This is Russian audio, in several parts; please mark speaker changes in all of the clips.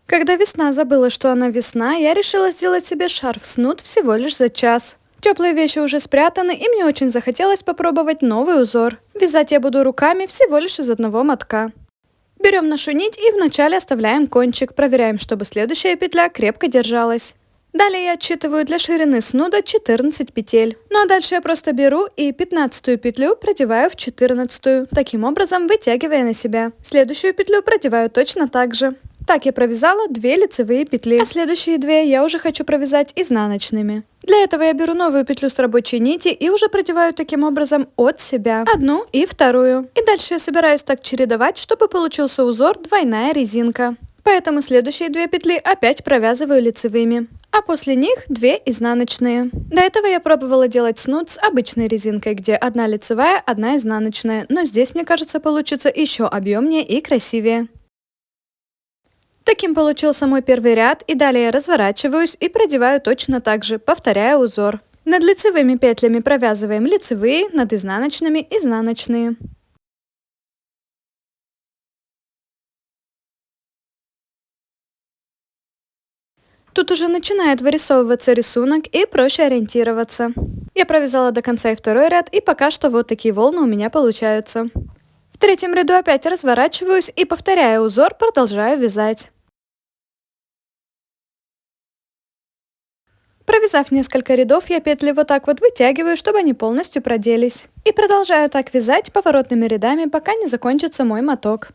Speaker 1: Когда весна забыла, что она весна, я решила сделать себе шарф-снуд всего лишь за час. Теплые вещи уже спрятаны, и мне очень захотелось попробовать новый узор. Вязать я буду руками всего лишь из одного мотка. Берем нашу нить и вначале оставляем кончик, проверяем, чтобы следующая петля крепко держалась. Далее я отсчитываю для ширины снуда 14 петель. Ну а дальше я просто беру и 15-ю петлю продеваю в 14-ю, таким образом вытягивая на себя. Следующую петлю продеваю точно так же. Так я провязала 2 лицевые петли, а следующие 2 я уже хочу провязать изнаночными. Для этого я беру новую петлю с рабочей нити и уже продеваю таким образом от себя одну и вторую. И дальше я собираюсь так чередовать, чтобы получился узор двойная резинка. Поэтому следующие 2 петли опять провязываю лицевыми, а после них 2 изнаночные. До этого я пробовала делать снуд с обычной резинкой, где одна лицевая, одна изнаночная, но здесь, мне кажется, получится еще объемнее и красивее. Таким получился мой первый ряд, и далее я разворачиваюсь и продеваю точно так же, повторяя узор. Над лицевыми петлями провязываем лицевые, над изнаночными изнаночные. Тут уже начинает вырисовываться рисунок и проще ориентироваться. Я провязала до конца и второй ряд, и пока что вот такие волны у меня получаются. В третьем ряду опять разворачиваюсь и, повторяя узор, продолжаю вязать. Провязав несколько рядов, я петли вот так вот вытягиваю, чтобы они полностью проделись. И продолжаю так вязать поворотными рядами, пока не закончится мой моток.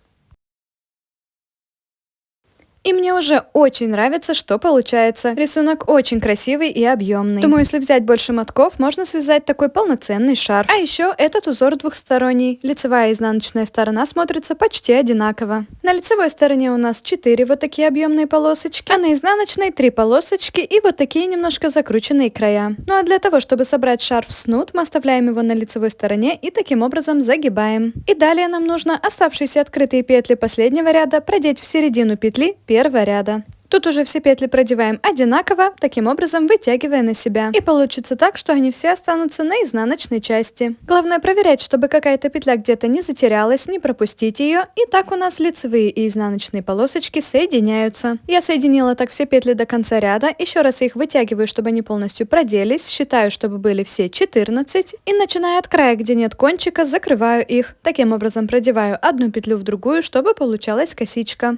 Speaker 1: И мне уже очень нравится, что получается. Рисунок очень красивый и объемный. Думаю, если взять больше мотков, можно связать такой полноценный шарф. А еще этот узор двухсторонний. Лицевая и изнаночная сторона смотрятся почти одинаково. На лицевой стороне у нас 4 вот такие объемные полосочки, а на изнаночной 3 полосочки и вот такие немножко закрученные края. Ну а для того, чтобы собрать шарф-снуд, мы оставляем его на лицевой стороне и таким образом загибаем. И далее нам нужно оставшиеся открытые петли последнего ряда продеть в середину петли первого ряда. Тут уже все петли продеваем одинаково, таким образом вытягивая на себя. И получится так, что они все останутся на изнаночной части. Главное проверять, чтобы какая-то петля где-то не затерялась, не пропустить ее. И так у нас лицевые и изнаночные полосочки соединяются. Я соединила так все петли до конца ряда. Еще раз их вытягиваю, чтобы они полностью проделись. Считаю, чтобы были все 14. И начиная от края, где нет кончика, закрываю их. Таким образом продеваю одну петлю в другую, чтобы получалась косичка.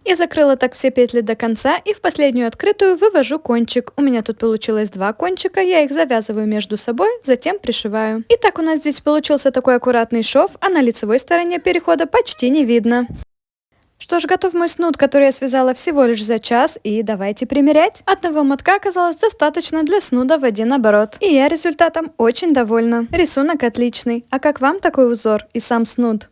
Speaker 1: И закрыла так все петли до конца, и в последнюю открытую вывожу кончик. У меня тут получилось 2 кончика, я их завязываю между собой, затем пришиваю. И так у нас здесь получился такой аккуратный шов, а на лицевой стороне перехода почти не видно. Что ж, готов мой снуд, который я связала всего лишь за час, и давайте примерять. Одного мотка оказалось достаточно для снуда в один оборот. И я результатом очень довольна. Рисунок отличный. А как вам такой узор и сам снуд?